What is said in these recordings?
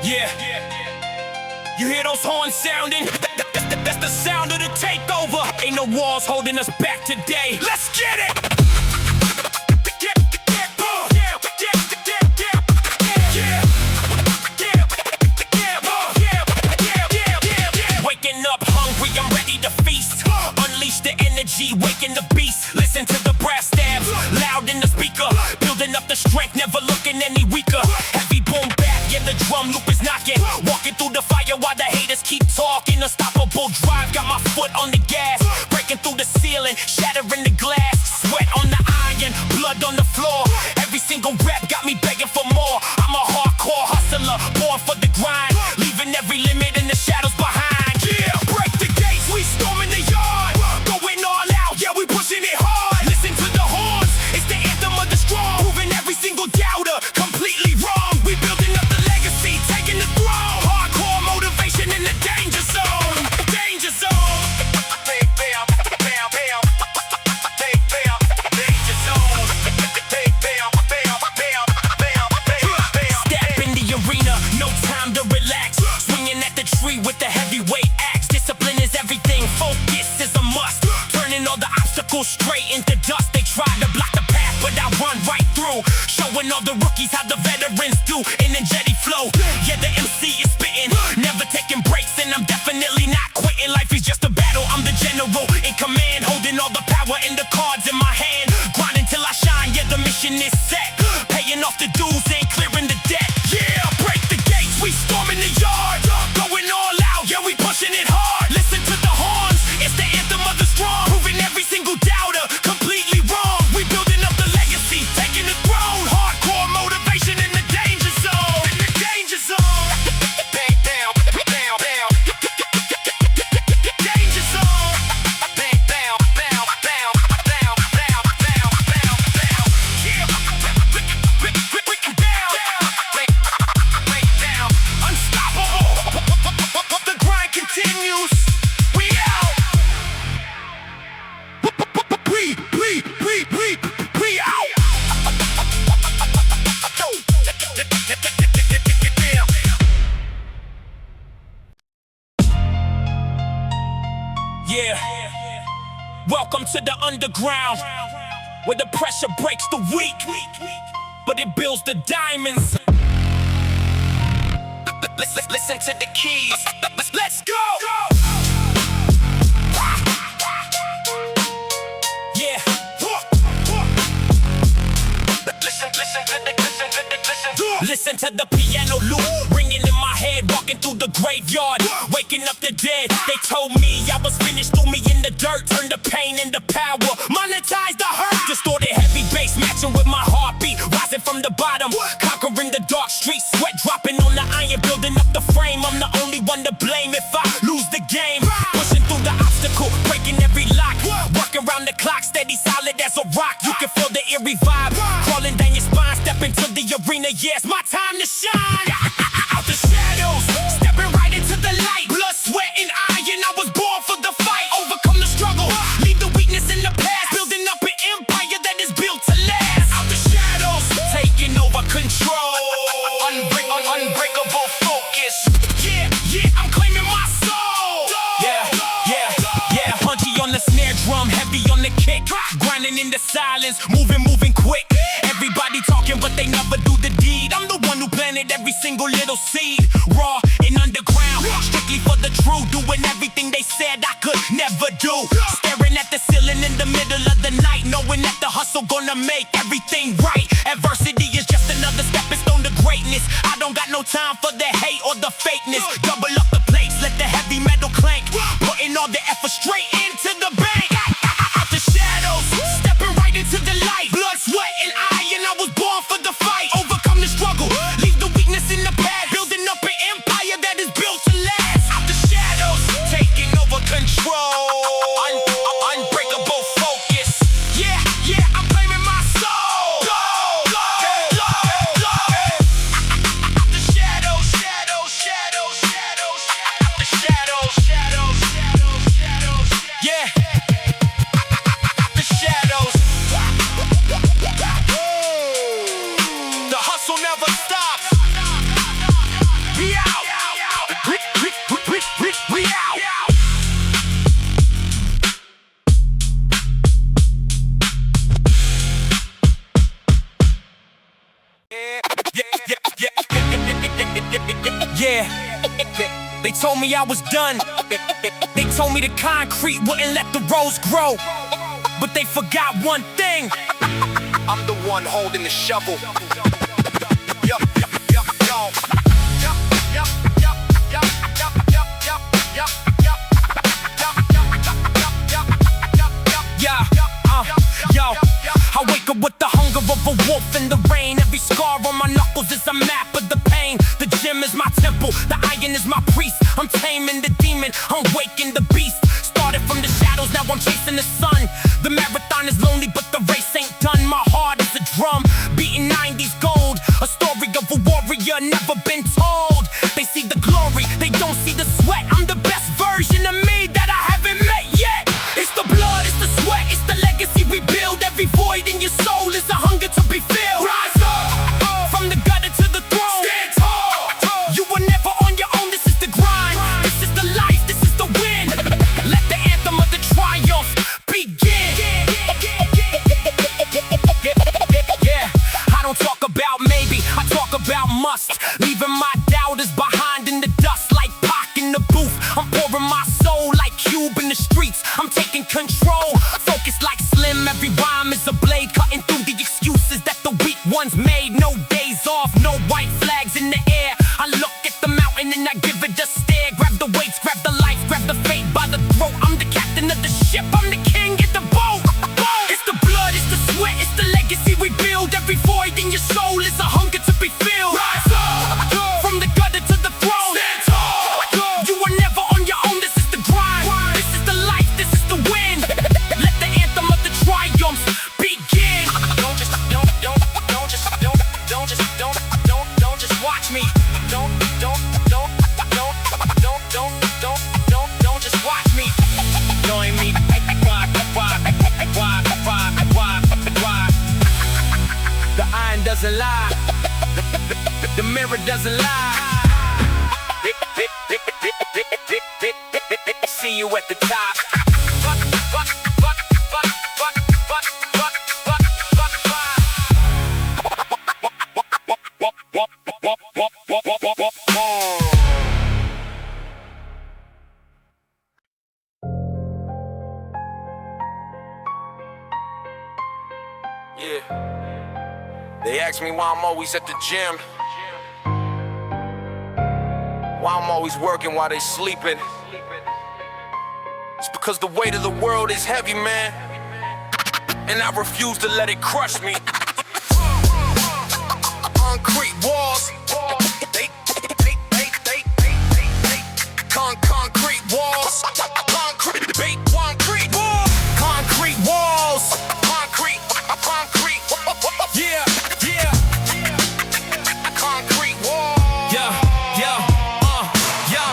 Yeah, you hear those horns sounding? That's the sound of the takeover. Ain't no walls holding us back today. Let's get it! Waking up hungry, I'm ready to feast. Unleash the energy, waking the beast. Listen to the brass stabs, loud in the speaker. Building up the strength, never looking any weaker. Heavy boom bap, yeah, the drum loop is knocking. Walking through the fire while the haters keep talking. Unstoppable drive, got my foot on the gas. Breaking through the ceiling, shattering the glass. Sweat on the iron, blood on the floor. Every single rap got me begging for more. I'm a hardcore hustler, born for the grind. Leaving every limit in the shadows behind. Yeah, break the gates, we storming the yard. Going all out, yeah, we pushing it hard. Listen to the horns, it's the anthem of the strong. Proving every single doubter completely wrong. We building up the legacy, taking the throne. Hardcore motivation in the danger zone. Danger zone. Danger zone. Step in the arena, no time to relax. Swinging at the tree with the heavyweight axe. Discipline is everything, focus is a must. Turning all the obstacles straight into dust. They try to block the path, but I run right through. Showing all the rookies how the veterans do. Energetic flow, yeah, the MC is spitting. Never taking breaks, and I'm definitely not quitting. Life is just a battle, I'm the general in command. Holding all the power and the cards in my hand. Grinding till I shine, yeah, the mission is set. Paying off the dues and clearing the debt. Yeah, break the gates, we storming the yard. Going all out, yeah, we pushing it hard. Listen to the horns, it's the anthem of the strong. Proving every single doubter completely wrong. We building up the legacy, taking the throne. Hardcore motivation in the danger zone. In the danger zone. Bang down, down, down. Danger zone. Bang down, down, down, down, down, down, down, down. Yeah, break it down. Break down. Unstoppable. The grind continues. We out. We out. Yeah. Welcome to the underground, where the pressure breaks the weak, but it builds the diamonds. Listen to the keys. Let's go. Yeah. Listen to the piano loop ringing in my head, walking through the graveyard, waking up the dead. They told me I was finished, threw me in the dirt, turned the pain into power, monetize the hurt. Distorted heavy bass matching with my heartbeat, rising from the bottom, conquering the dark streets, sweat dropping on the iron, building up the frame. I'm the only one to blame if I lose the game. Pushing through the obstacle, breaking every lock, working around the clock, steady solid as a rock. You can feel the eerie vibe crawling down your spine. Step into the arena, yeah, it's my time to shine. Out the shadows, stepping right into the light. Blood, sweat, and iron, I was born for the fight. Overcome the struggle, leave the weakness in the past. Building up an empire that is built to last. Out the shadows, taking over control. Unbreakable focus. Yeah, I'm claiming my soul. Yeah, punchy on the snare drum, heavy on the kick. Grinding in the silence, moving quick. Everybody talking, but they never do the deed. I'm the one who planted every single little seed. Raw and underground, strictly for the truth. Doing everything they said I could never do. Staring at the ceiling in the middle of the night, knowing that the hustle gonna make everything right. Adversity is just another stepping stone to greatness. I don't got no time for the hate or the fakeness. Double up the plates, let the heavy metal clank. Putting all the effort straight into the bank. Out the shadows, stepping right into the light. Blood, sweat, and iron, I was born for the fight. Overcome the struggle, leave the weakness in the past. Building up an empire that is built to last. Out the shadows, taking over control. Unbreakable focus. Yeah, I'm claiming my soul. Out the shadows, shadows, shadows, shadows. Out the shadows, shadows, shadows, shadows. Yeah. Out the shadows. The hustle never stops. We out. We out. Yeah, they told me I was done. They told me the concrete wouldn't let the rose grow. But they forgot one thing. I'm the one holding the shovel. I wake up with the hunger of a wolf in the rain. Every scar on my knuckles is a map of the pain. The gym is my temple, the iron is my priest. I'm taming the demon, I'm waking the beast. Started from the shadows, now I'm chasing the sun. The marathon is lonely, but the race ain't done. My heart is a drum, beating 90s gold. A story of a warrior never been told. They see the glory, they don't see the sweat. I'm the best version of me that I haven't met yet. It's the blood, it's the sweat, it's the legacy we build. Every void in your soul is a hunger to be filled. Rise up, from the gutter to the throne. Stand tall, you were never on your own. This is the grind, this is the life, this is the win. Let the anthem of the triumph begin. Yeah, I don't talk about maybe, I talk about must. Leaving my doubters behind in the dust like Pac in the booth. I'm pouring my soul like Cube in the streets. I'm taking control, focused like Slim. Every rhyme is a blade cutting through the excuses that the weak ones made. No days off, no white flags in the air. I look at the mountain and I give it a stare. Grab the weights, grab the life, grab the fate by the throat. I'm the captain of the ship, I'm the king in the boat. It's the blood, it's the sweat, it's the legacy we build. Every void in your soul is a hunger to be filled. Rise up, from the gutter to the throne. Stand tall, you were never on your own. This is the grind, this is the life, this is the win. Let the anthem of the triumphs begin. Don't just watch me. Don't just watch me. Join me. Why? The iron doesn't lie. The mirror doesn't lie. See you at the top. Yeah. They ask me why I'm always at the gym. Why I'm always working while they sleeping. It's because the weight of the world is heavy, man. And I refuse to let it crush me. Concrete walls. Concrete walls. Concrete walls. Concrete walls. Concrete. Yeah. Concrete walls. Yeah.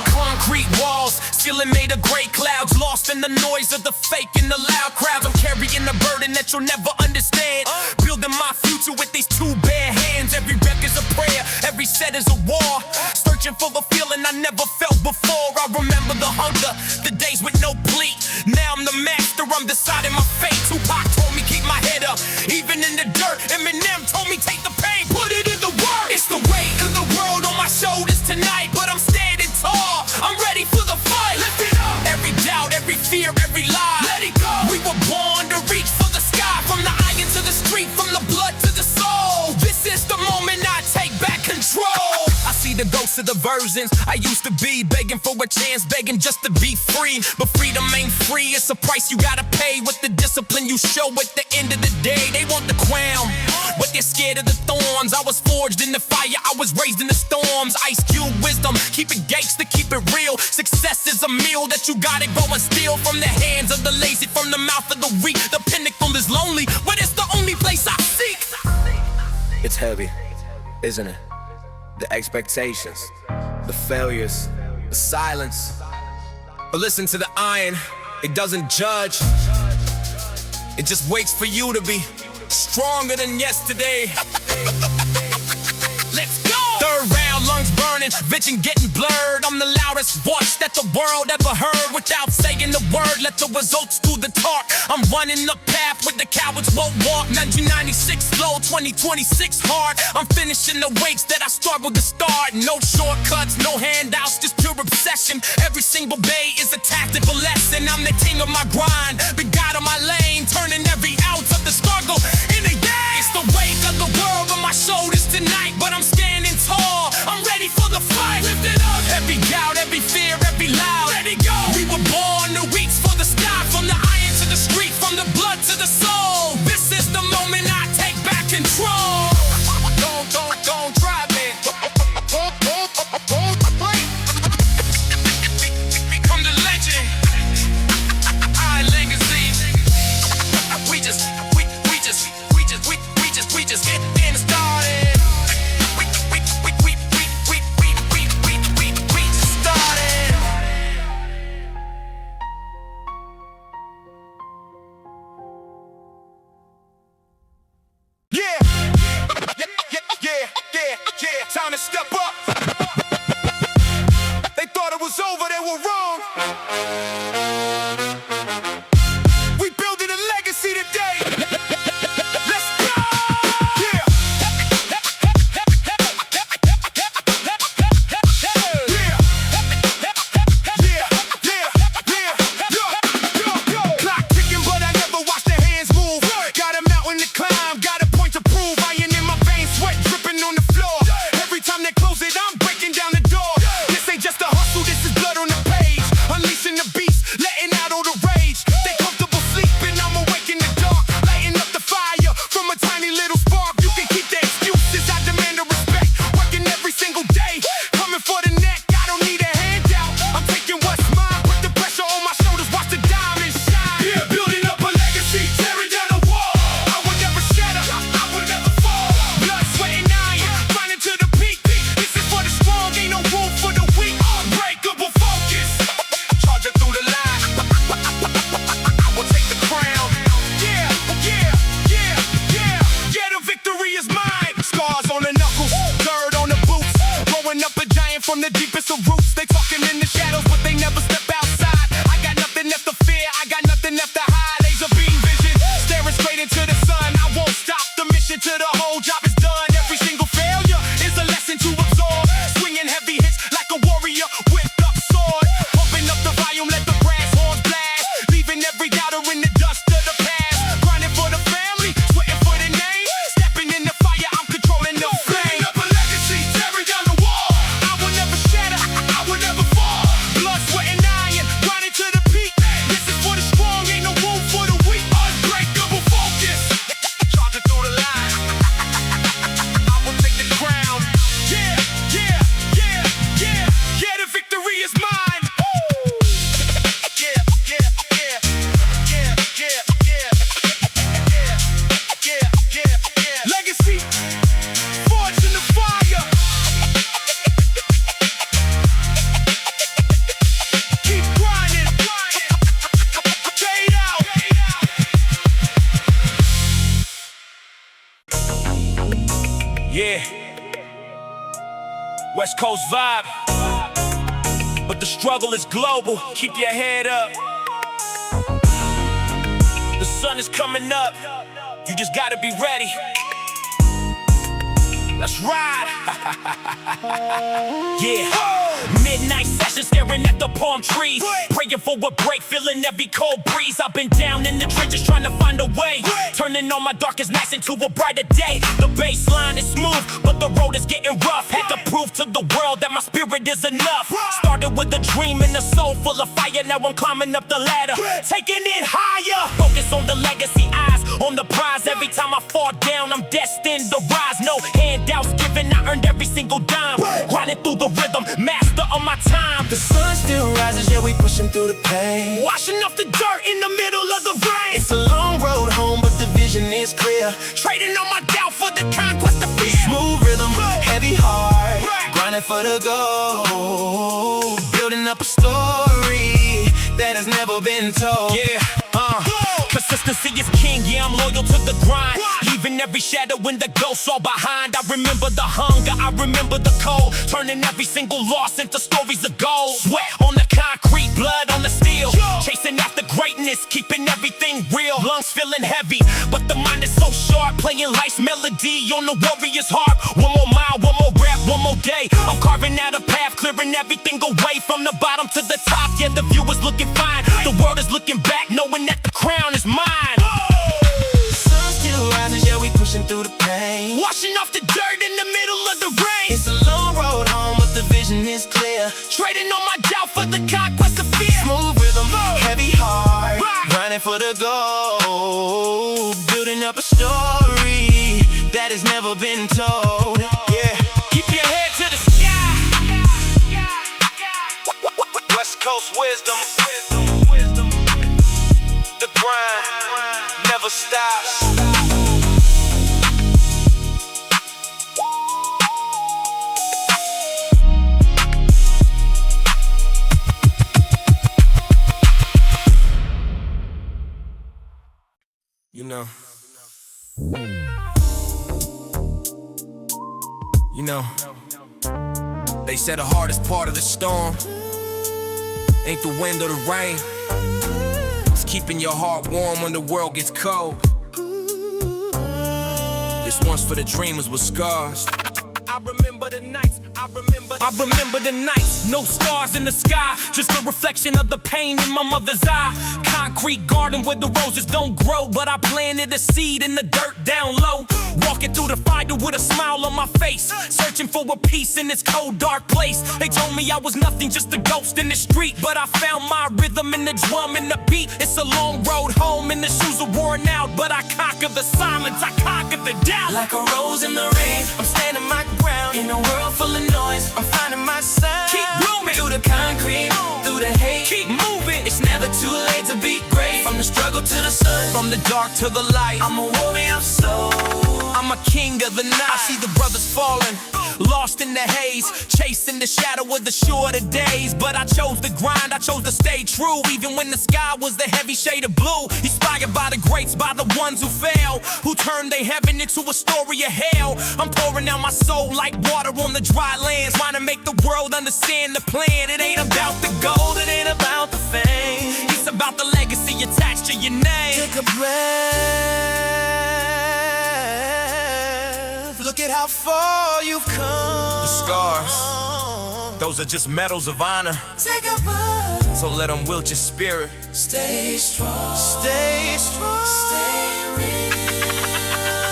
Concrete walls. Ceiling made of gray clouds. Lost in the noise of the fake and the loud crowds. I'm carrying a burden that you'll never understand. Building my future with these two bare hands. Every rep is a prayer, every set is a war. Searching for the feeling I never felt before. I remember the hunger, the days with no plea. Now I'm the master, I'm deciding my fate. Tupac told me keep my head up, even in the dirt. Eminem told me take the pain, put it in the work. It's the weight of the world on my shoulders tonight, but I'm standing tall, I'm ready for the fight. Lift it up. Every doubt, every fear, every lie, let it go. We were born to reach for the sky. From the iron to the street, from the blood to the soul. This is the moment I take back control. I see the ghosts of the versions I used to be, begging for a chance, begging just to be free. But freedom ain't free, it's a price you gotta pay. With the discipline you show at the end of the day. They want the crown, but they're scared of the thorns. I was forged in the fire, I was raised in the storms. Ice Cube wisdom, keep it gangsta, keep it real. Success is a meal that you gotta go and steal. From the hands of the lazy, from the mouth of the weak. The pinnacle is lonely, but it's the only place I seek. It's heavy, isn't it? The expectations, the failures, the silence. But listen to the iron, it doesn't judge. It just waits for you to be stronger than yesterday. Let's go! Third round, lungs burning. silence, vision getting blurred. I'm the loudest voice that the world ever heard. Without saying the word, let the results do the talk. I'm running the path where the cowards won't walk. 1996 slow, 2026 hard. I'm finishing the weights that I struggled to start. No shortcuts, no handouts, just pure obsession. Every single day is a tactical lesson. I'm the king of my grind, been God on my lane, turning every ounce of the struggle into gain. It's the weight of the world on my shoulders tonight, but I'm standing tall. I'm ready for the fight. Lift it up. Every doubt, every fear, every loud. Let it go. We were born to reach for the sky, from the iron to the street, from the blood to the soul. This is the moment I take back control. Don't try me. Become the legend. I legacy. We just getting started. We started. Yeah. Time to step up. They thought it was over, they were wrong. We building a legacy today. Let's go. Yeah. Clock ticking, but I never watch the hands move. Got a mountain to climb, got a point to prove. Iron in my veins, sweat dripping on the floor. Every time they close it, I'm breaking down the door. This ain't just a hustle, this is blood on the page. Unleashing the beast, letting out all the rage. They comfortable sleeping, I'm awake in the dark. Lighting up the fire from a tiny little spark. You can keep the excuses, I demand a respect. Working every single day, coming for the neck. I don't need a handout, I'm taking what's mine. Put the pressure on my shoulders, watch the diamond shine. Yeah, building up a legacy, tearing down the wall. I would never shatter, I would never fall. Blood, sweat, and iron, grinding to the peak. This is for the strong, ain't no room for the weak. Unbreakable focus, charging through the line. I will take the crown. Yeah, the victory is mine. Scars on the knuckles, dirt on the boots. Growing up a giant from the deepest of roots. They talking in the shadows, but they never step outside. I got nothing left to fear, I got nothing left to hide. Laser beam vision, staring straight into the sun. I won't stop the mission till the whole job is done. Every single failure is a lesson to absorb. Swinging heavy hits like a warrior with the sword. Pumping up the volume, let the brass horns blast. Leaving every doubter in the dust of the past. Grinding for the family, sweating for the name. Stepping in the fire, I'm controlling the flame. Building up a legacy, tearing down the wall. I will never shatter, I will never fall. Blood, sweat, and iron, grinding to the peak. This is for the strong, ain't no room for the weak. Unbreakable focus, charging through the line. I will take the crown. Yeah, the victory is mine. Legacy, forged in the fire. Keep grinding, fade out. Yeah, West Coast vibe, but the struggle is global. Keep your head up. The sun is coming up. You just gotta be ready. Let's ride. Yeah. Midnight session staring at the palm trees. Praying for a break, feeling every cold breeze. I've been down in the trenches trying to find a way. Turning all my darkest nights into a brighter day. The baseline is smooth, but the road is getting rough. Had to prove to the world that my spirit is enough. Started with a dream and a soul full of fire. Now I'm climbing up the ladder, taking it higher. Focus on the legacy, eyes on the prize. Every time I fall down, I'm destined to rise. No handouts given, I earned every single dime. Grinding through the rhythm, master of my time. The sun still rises, yeah, we pushing through the pain. Washing off the dirt in the middle of the rain. It's a long road home, but the vision is clear. Trading all my doubt for the conquest of fear. Smooth rhythm, heavy heart, grinding for the goal. Building up a story that has never been told. Yeah, consistent Consistency is king, yeah, I'm loyal to the grind. Leaving every shadow in the ghost all behind. I remember the hunger, I remember the cold, turning every single loss into stories of gold. Sweat on the concrete, blood on the steel, chasing after greatness, keeping everything real. Lungs feeling heavy, but the mind is so sharp, playing life's melody on the warrior's harp. One more mile, one more rap, one more day. I'm carving out a path, clearing everything away. From the bottom to the top, yeah, the view is looking fine. The world is looking back, knowing that the crown is mine. Sun still rises, yeah, we pushing through the pain. Washing off the dirt in the middle of the rain. It's a long road home, but the vision is clear. Trading all my doubt for the conquest of fear. Smooth rhythm, heavy heart, grinding for the goal. Building up a story that has never been told. Yeah, Keep your head to the sky. West Coast wisdom. The grind never stops. You know, they said the hardest part of the storm ain't the wind or the rain, it's keeping your heart warm when the world gets cold. This one's for the dreamers with scars. I remember the nights, I remember the nights. No stars in the sky, just a reflection of the pain in my mother's eye. Concrete garden where the roses don't grow, but I planted a seed in the dirt down low. Walking through the fire with a smile on my face, searching for a peace in this cold, dark place. They told me I was nothing, just a ghost in the street, but I found my rhythm in the drum and the beat. It's a long road home and the shoes are worn out, but I conquer the silence, I conquer the doubt. Like a rose in the rain, I'm standing my ground. In a world full of noise, I'm finding my sound. Keep blooming through the concrete, through the hate. Keep moving. It's never too late to be great. From the struggle to the sun, From the dark to the light, I'm a warrior of soul. I'm a king of the night. I see the brothers falling, lost in the haze, chasing the shadow of the shorter days. But I chose the grind, I chose to stay true, even when the sky was the heavy shade of blue. Inspired by the greats, by the ones who fell, who turned their heaven into a story of hell. I'm pouring out my soul like water on the dry lands, trying to make the world understand the plan. It ain't about the gold, it ain't about the fame, it's about the legacy attached to your name. Take a breath, look at how far you've come. The scars, those are just medals of honor, Take a breath, so let them wilt your spirit. stay strong, stay strong, stay real.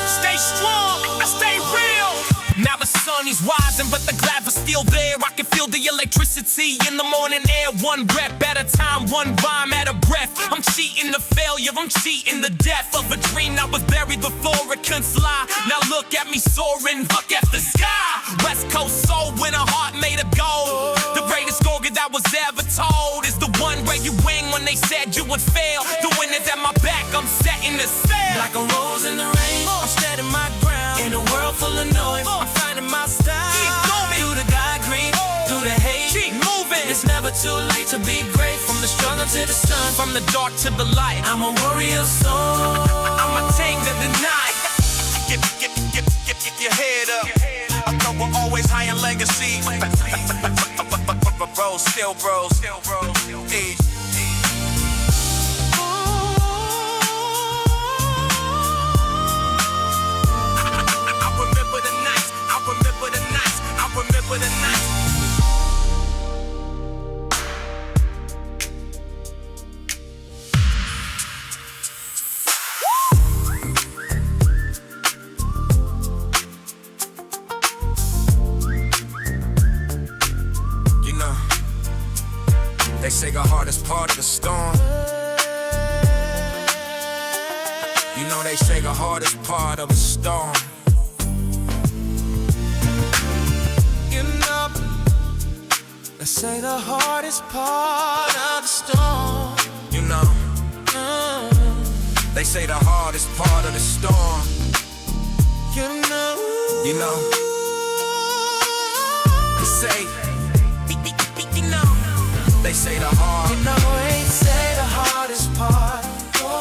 Stay strong, stay real. Now the sun is rising, but the clouds are still there. I can feel the electricity in the morning air. One rep at a time, one rhyme at a breath. I'm cheating the failure, I'm cheating the death of a dream that was buried before it can fly. Now look at me soaring, look at the sky. West Coast soul with a heart made of gold. The greatest story that was ever told is the one where you win when they said you would fail. The winners at my back, I'm setting the sail. Like a rose in the rain, I'm standing my ground. In a world full of noise, I'm finding my style. Keep going. Through the concrete, through the hate. Keep moving. It's never too late to be great. From the struggle to the sun, From the dark to the light, I'm a warrior soul. I'm a king of the night. Get your head up. I thought we're always high in legacy. Bros, still bros. Ease. I remember the nights. I remember the nights. I remember the nights. They say the hardest part of the storm. You know they say the hardest part of a storm. You know, they say the hardest part of the storm. You know, they say the hardest part of the storm. You know, they say, they say the hard. they say the hardest part.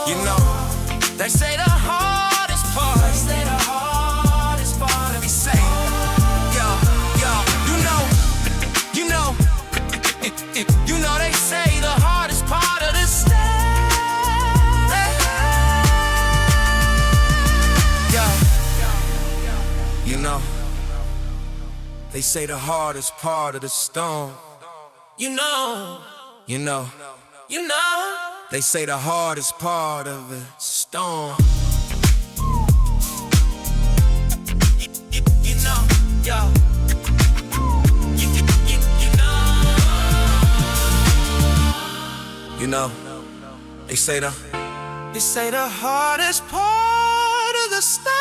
You know, They say the hardest part. They say the hardest part. Let me say, yo, you know, they say the hardest part of this step. You know, they say the hardest part of the storm. You know, they say the hardest part of the storm. You know, yo. You know, they say the hardest part of the storm.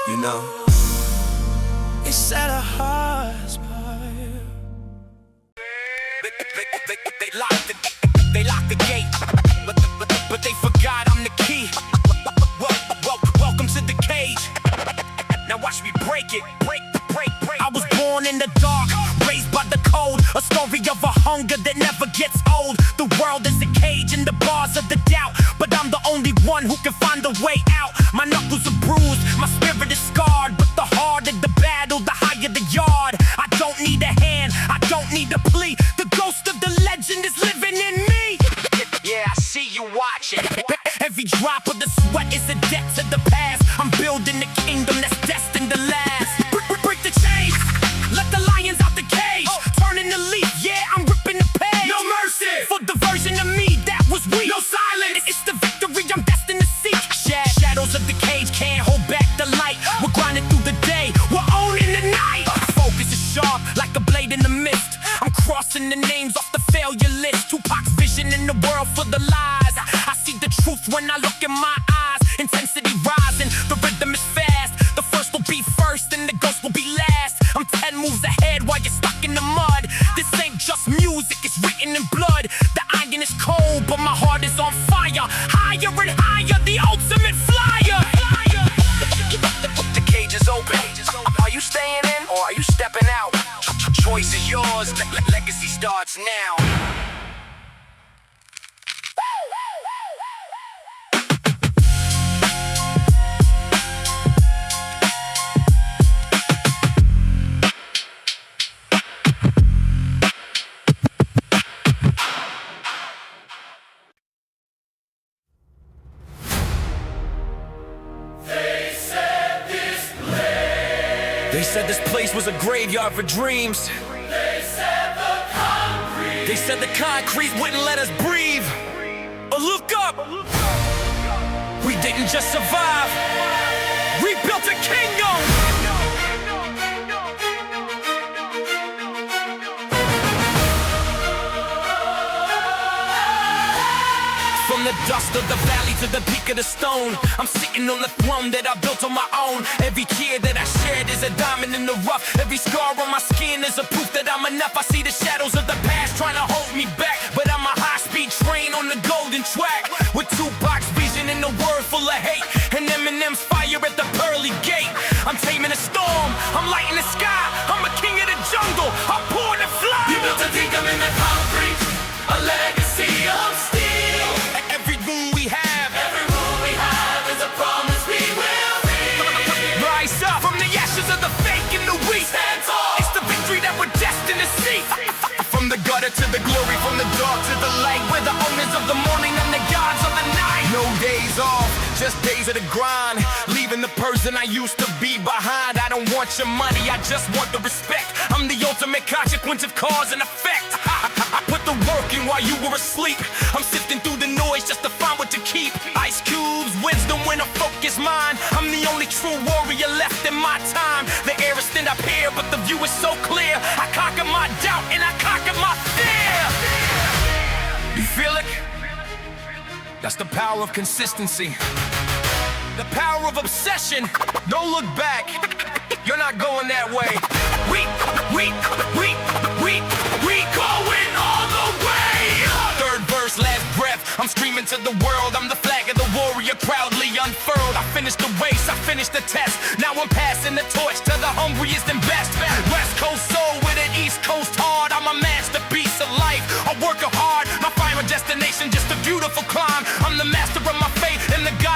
You know, they say the hardest part. They locked the gate, but they forgot I'm the key. Welcome to the cage. Now watch me break it. Break. I was born in the dark, raised by the cold. A story of a hunger that never gets old. The world is a cage and the bars of the doubt, but I'm the only one who can find a way out. My knuckles are bruised, my spirit is scarred, but the harder the battle, the higher the yard. I don't need a hand, I don't need a plea. The ghost of the legend is living in me. Yeah, I see you watching. Every drop of the sweat is a debt to the past. I'm building a kingdom that's destined to last. Break the chains, let the lions out the cage. Turning the leaf, yeah, I'm ripping the page. No mercy for the version of me that was weak. No silence, it's the victory I'm destined to seek. Shadows of the cage can't hold back the light. We're grinding through the day, we're owning the night. Focus is sharp like a blade in the mist. I'm crossing the names off the failure list. Tupac's vision in the world for the lies. I see the truth when I look in my eyes. Intensity rising, the rhythm is fast. The first will be first and the ghost will be last. I'm 10 moves ahead while you're stuck in the mud. This ain't just music, it's written in blood. The iron is cold, but my heart is on fire. Higher and higher, the ultimate flyer. The cage is open. Are you staying in or are you stepping out? Choice is yours, legacy starts now. They said this place was a graveyard for dreams. They said the concrete wouldn't let us breathe. But look up, we didn't just survive, we built a kingdom. From the dust of the valley to the peak of the stone, I'm sitting on the throne that I built on my own. Every tear that I shed is a diamond in the rough. Every scar on my skin is a proof that I'm enough. I see the shadows of the past trying to hold me back, but I'm a high-speed train on the golden track. With Tupac's vision and a word full of hate, and Eminem's fire at the pearly gate. I'm taming a storm, I'm lighting the sky, I'm a king of the jungle, I'm born to fly. You built a kingdom in the concrete, a legacy of steel. Every room we have is a promise we will be. Rise up from the ashes of the fake and the weak. Stand tall. It's the victory that we're destined to see. From the gutter to the glory, from the dark to the light, we're the owners of the morning and the gods of the night. No days off, just days of the grind. Leaving the person I used to be behind. I don't want your money, I just want the respect. I'm the ultimate consequence of cause and effect. I put the work in while you were asleep. I'm sifting through the noise just to find what to keep. Ice cubes, wisdom when a focused mind. I'm the only true warrior left in my time. The air is thin up here, but the view is so clear. I conquer my doubt and I conquer my fear. You feel it? That's the power of consistency. The power of obsession. Don't look back. You're not going that way. We going all the way. Third verse, last breath. I'm screaming to the world. I'm the flag of the warrior, proudly unfurled. I finished the race, I finished the test. Now I'm passing the torch to the hungriest and best. West Coast soul with an East Coast heart. I'm a masterpiece of life, a work of hard. My final destination, just a beautiful climb. I'm the master of my fate and the God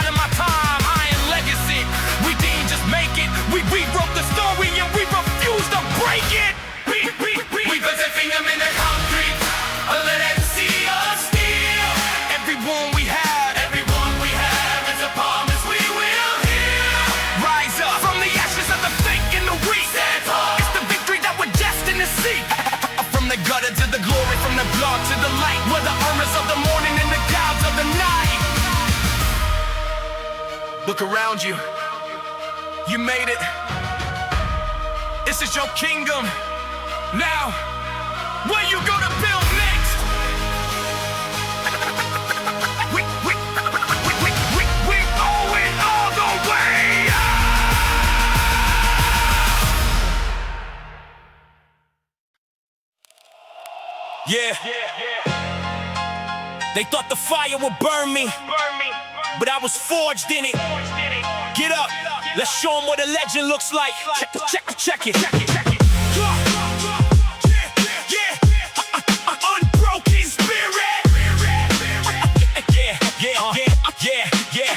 dark to the light. We're the armors of the morning and the gods of the night. Look around you. You made it. This is your kingdom. Now, where you gonna build next? We owe it all the way up. Yeah. They thought the fire would burn me, but I was forged in it. Get up, let's show them what a legend looks like. Check it. Unbroken spirit. Yeah.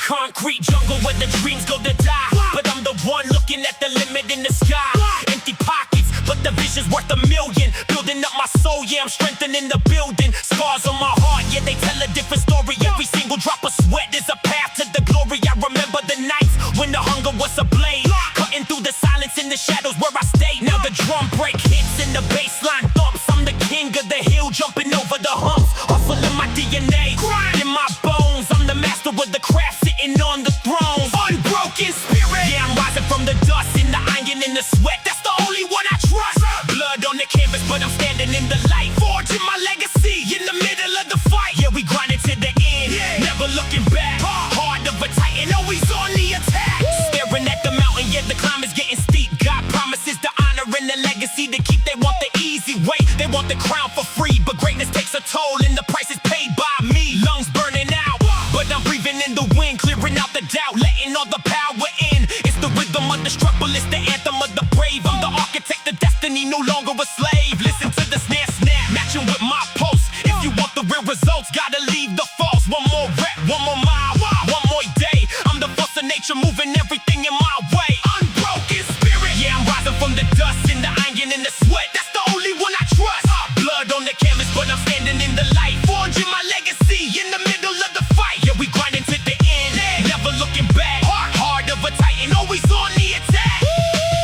Concrete jungle where the dreams go to die, but I'm the one looking at the limit in the sky. Empty pockets, but the vision's worth $1 million. Building up my soul, yeah, I'm strengthening the building. Scars on my heart, yeah, they tell a different story. Every single drop of sweat is a path to the glory. I remember the nights when the hunger was ablaze, cutting through the silence in the shadows where I stayed. Now the drum break hits and the bass line thumps. I'm the king of the hill, jumping over the humps. Hustle in my DNA, in my bones. I'm the master of the craft, sitting on the throne. Unbroken spirit. Yeah, I'm rising from the dust, in the iron, in the sweat. That's the only one I trust. Blood on the canvas, but I'm standing in the light, forging my legacy in the middle of the fight. Yeah, we grinding to the end, never looking back. Heart of a titan, always on the attack. Staring at the mountain, yeah, the climb is getting steep. God promises the honor and the legacy to keep. They want the easy way, they want the crown for free, but greatness takes a toll and the price is paid by me. Lungs burning out, but I'm breathing in the wind, clearing out the doubt, letting all the power in. It's the rhythm of the struggle, it's the anthem of the brave. I'm the architect of destiny, no longer a slave. Listen to the snare snap, matching with my pulse. If you want the real results, gotta leave the false. One more rep, one more mile, one more day. I'm the force of nature, moving everything in my way. Unbroken spirit. Yeah, I'm rising from the dust, in the iron, in the sweat. That's the only one I trust. Blood on the canvas, but I'm standing in the light, forging my legacy in the middle of the fight. Yeah, we grinding to the end, never looking back. Heart of a titan, always on the attack.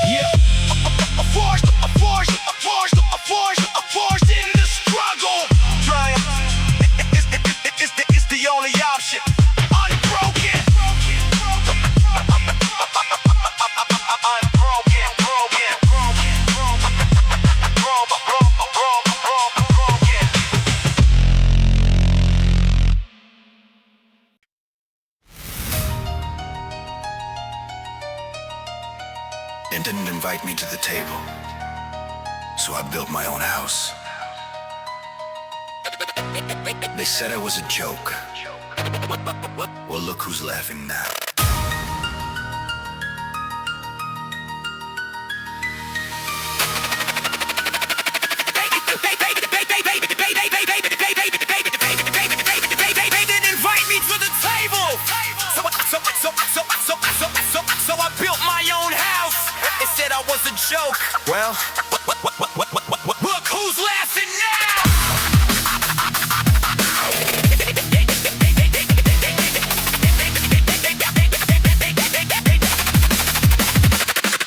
Yeah, forged in the struggle. Triumph. It's the only option. Unbroken. They didn't invite me to the table, so I built my own house. They said I was a joke. Well, look who's laughing now. They didn't invite me to the table, so I built my own house. They said I was a joke. Well, look who's laughing now.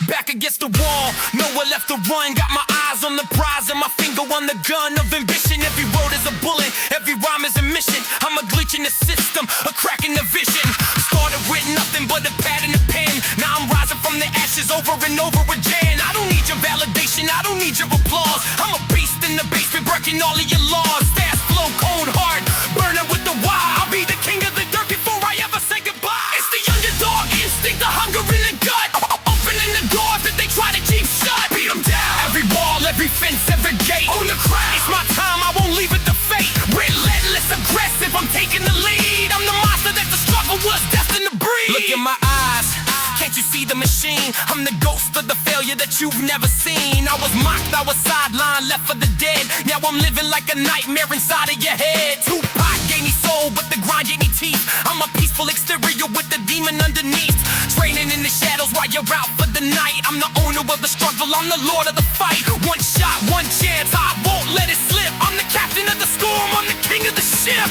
Back against the wall, nowhere left to run. Got my eyes on the prize and my finger on the gun of ambition. Every word is a bullet, every rhyme is a mission. I'm a glitch in the system, a crack in the vision. Started with nothing but a pad and a pen. Now I'm rising from the ashes over and over again. I don't need your validation, I don't need your applause. I'm a beast in the basement, breaking all of your laws. Fast flow, cold heart, burning with the wire. I'll be the king of the dirt before I ever say goodbye. It's the underdog instinct, the hunger in the gut. Opening the doors that they try to keep shut. Beat them down, every wall, every fence, every gate. On the crowd, it's my time, I won't leave it to fate. Relentless, aggressive, I'm taking the lead. I'm the monster that the struggle was destined to breed. Look in my eyes, can't you see the machine? I'm the ghost of the failure that you've never seen. I was mocked, I was sidelined, left for the dead. Now I'm living like a nightmare inside of your head. Tupac gave me soul, but the grind gave me teeth. I'm a peaceful exterior with the demon underneath. Training in the shadows while you're out for the night. I'm the owner of the struggle, I'm the lord of the fight. One shot, one chance, I won't let it slip. I'm the captain of the storm, I'm the king of the ship.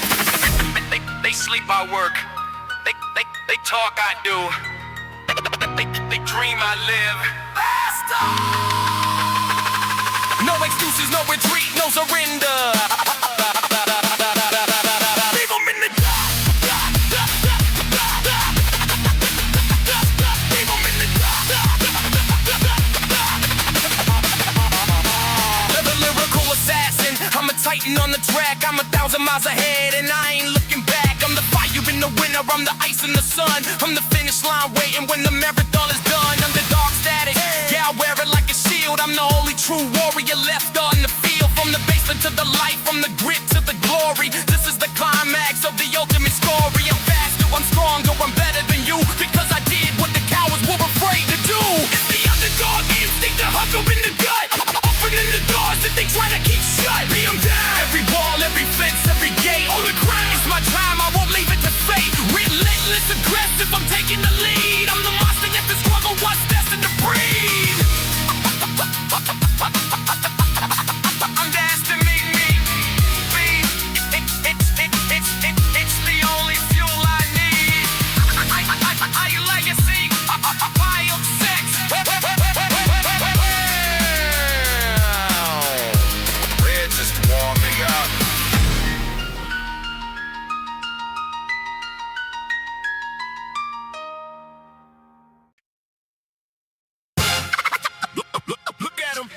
They sleep, I work. They talk, I do. They dream, I live. Faster! No excuses, no retreat, no no surrender. Leave 'em in the dark. Leave 'em in the dark. The lyrical assassin, I'm a titan on the track. I'm 1,000 miles ahead and I ain't looking back. I'm the fire in the winter, I'm the ice in the sun. I'm the finish line waiting when the marathon is done. I'm the dark static, yeah, I wear it like a shield. I'm the only true warrior left on the field. From the basement to the light, from the grit to the glory. This is the climax of the ultimate story. I'm faster, I'm stronger, I'm better than you, because I did what the cowards were afraid to do. It's the underdog instinct, the hustle in the gut. Opening the doors that they try to keep shut. Beat 'em down. Every wall, every fence, every gate. On the ground, it's my time, I won't leave it to fate. Relentless, aggressive, I'm taking the lead. I'm the monster yet the struggle was destined to breed. I'm destined to make me bleed. It's the only fuel I need. I legacy, bio sex. We're just warming up. Look at him.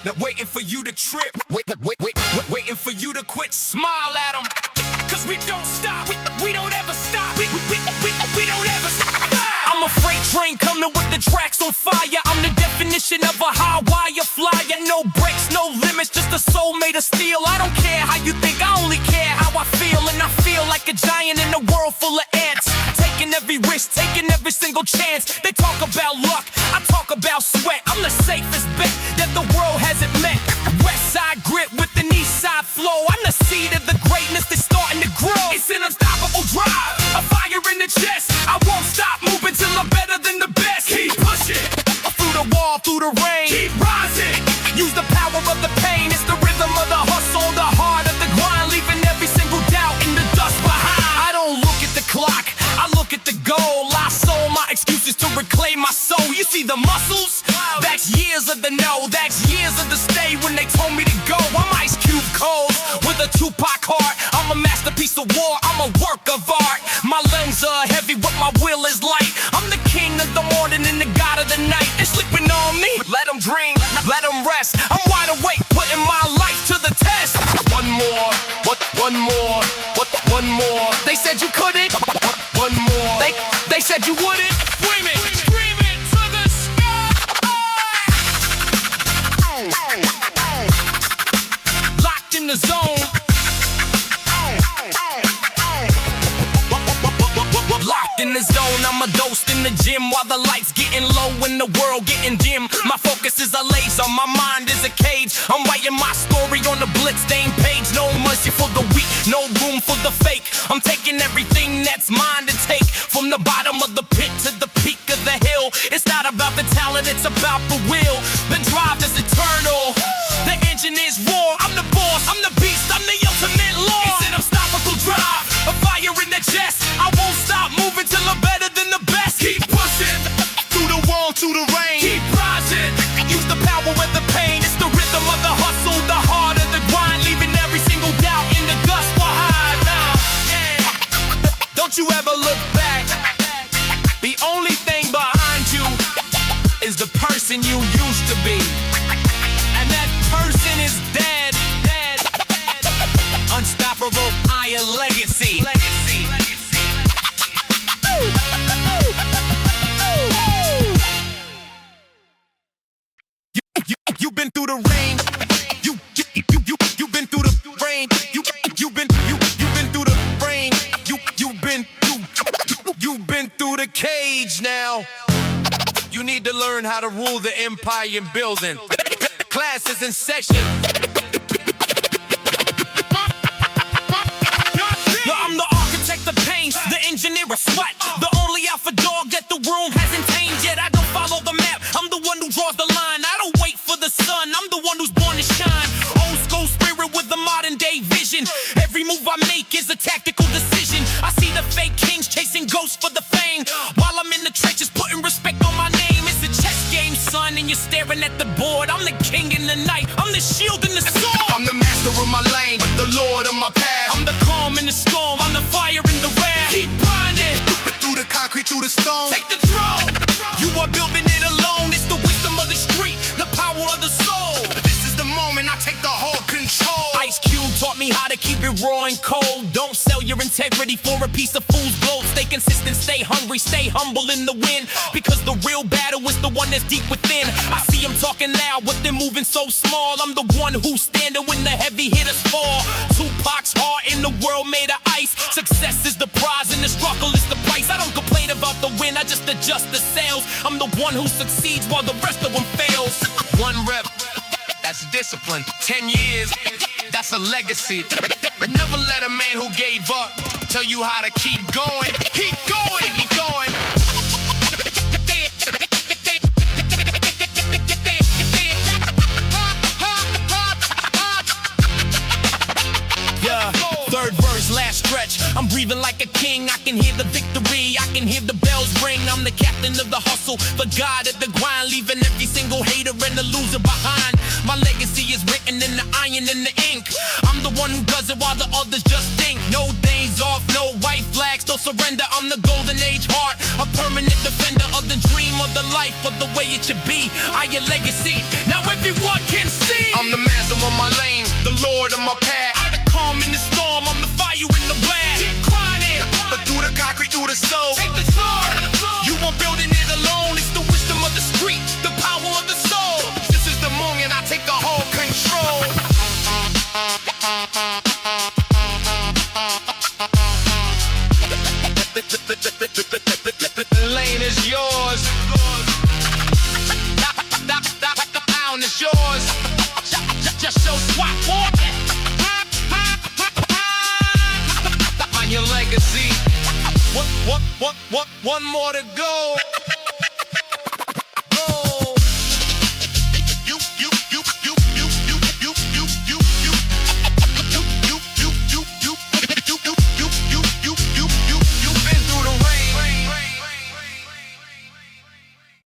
Now waiting for you to trip. Waiting for you to quit. Smile at him. Cause we don't stop. We don't ever stop. We don't ever stop. I'm a freight train coming with the tracks on fire. I'm the definition of a high wire flyer. No brakes, no limits, just a soul made of steel. I don't care how you think, I only care how I feel. And I feel like a giant in a world full of ants. Taking every risk, taking every single chance. They talk about luck, I talk about sweat. I'm the safest bet that the world hasn't met. West side grit with an east side flow. I'm the seed of the greatness that's starting to grow. It's an unstoppable drive, a fire in the chest. I won't stop moving till I'm better than the best. Keep pushing, through the wall, through the rain. Keep rising, use the power of the pain. It's the rhythm of the hustle, the heart of the grind. Leaving every single doubt in the dust behind. I don't look at the clock, I look at the goal. I sold my excuses to reclaim my soul. You see the muscles? That's years of the no, that's years of the stay when they told me to go. I'm Ice Cube cold with a Tupac heart. I'm a masterpiece of war, I'm a work of art. My lungs are heavy, but my will is light. I'm the king of the morning and the god of the night. They're sleeping on me, let them dream, let them rest. I'm wide awake, putting my life to the test. One more, one more, one more. They said you couldn't. One more. They said you wouldn't. Scream it to the sky. Locked in the zone. Locked in the zone, I'm a dose in the gym while the lights getting low and the world getting dim. My focus is a laser, my mind is a cage. I'm writing my story on the bloodstained page. No mercy for the weak, no room for the fake. I'm taking everything that's mine to take. From the bottom of the pit to the peak of the hill. It's not about the talent, it's about the will. The drive is eternal, the engine is war. I'm the boss, I'm the beast, I'm the ultimate law. It's an unstoppable drive, a fire in the chest. I won't stop moving till I'm better than the best. Keep pushing, through the wall, through the rain. Keep rising, use the power of the pain. It's the rhythm of the hustle, the heart of the grind. Leaving every single doubt in the dust behind. Now, yeah. Don't you ever look back. The only thing behind you is the person you used to be. And that person is dead. Unstoppable iron legacy. You've been through the rain. You've been through the rain. You've been through the rain. You've been through the cage now. You need to learn how to rule the empire in building. Class is in session. I'm the architect of pain, the engineer of sweat. The only alpha dog that the room hasn't tamed yet. I don't follow the map, I'm the one who draws the line. I don't wait for the sun, I'm the one who's born to shine. Old school spirit with the modern day vision. Every move I make is a tactical decision. I see the fake kings chasing ghosts for the fame, while I'm in the trenches putting respect on my name. It's a chess game, son, and you're staring at the board. I'm the king in the night. I'm the shield and the sword. I'm the master of my lane, the lord of my path. I'm the calm in the storm. I'm the fire in the wrath. Keep grinding. Through the concrete, through the stone. Take the throne. You are building it alone. It's the wisdom of the street, the power of the soul. This is the moment I take the whole control. Ice Cube taught me how to keep it raw and cold. Don't sell your integrity for a piece of fool's gold. Stay consistent, stay hungry, stay humble in the wind. Because the real battle is the one that's deep within. I see them talking loud, but they're moving so small. I'm the one who's standing when the heavy hitters fall. Tupac's heart in the world made of ice. Success is the prize and the struggle is the price. I don't complain about the win, I just adjust the sails. I'm the one who succeeds while the rest of them fails. One rep, that's discipline. 10 years, that's a legacy. Never let a man who gave up tell you how to keep going. Keep going, keep going. Yeah, third verse, last stretch. I'm breathing like a king. I can hear the victory, I can hear the bells ring. I'm the captain of the hustle, the god of the grind, leaving every single hater and the loser behind. My legacy is written in the iron and the ink. I'm the one who does it while the others just think. No days off, no white flags, no surrender. I'm the golden age heart, a permanent defender of the dream of the life of the way it should be. I your legacy, now everyone can see. I'm the master of my lane, the lord of my path. I'm the calm in the storm, I'm the fire in the blast. Keep grinding, but through the concrete, through the soul. take the sword. You won't building it alone, it's the wisdom of the street, the power of the soul. This is the moment I take the whole control. The lane is yours. The pound is yours. Just show swap war. On your legacy. One more to go.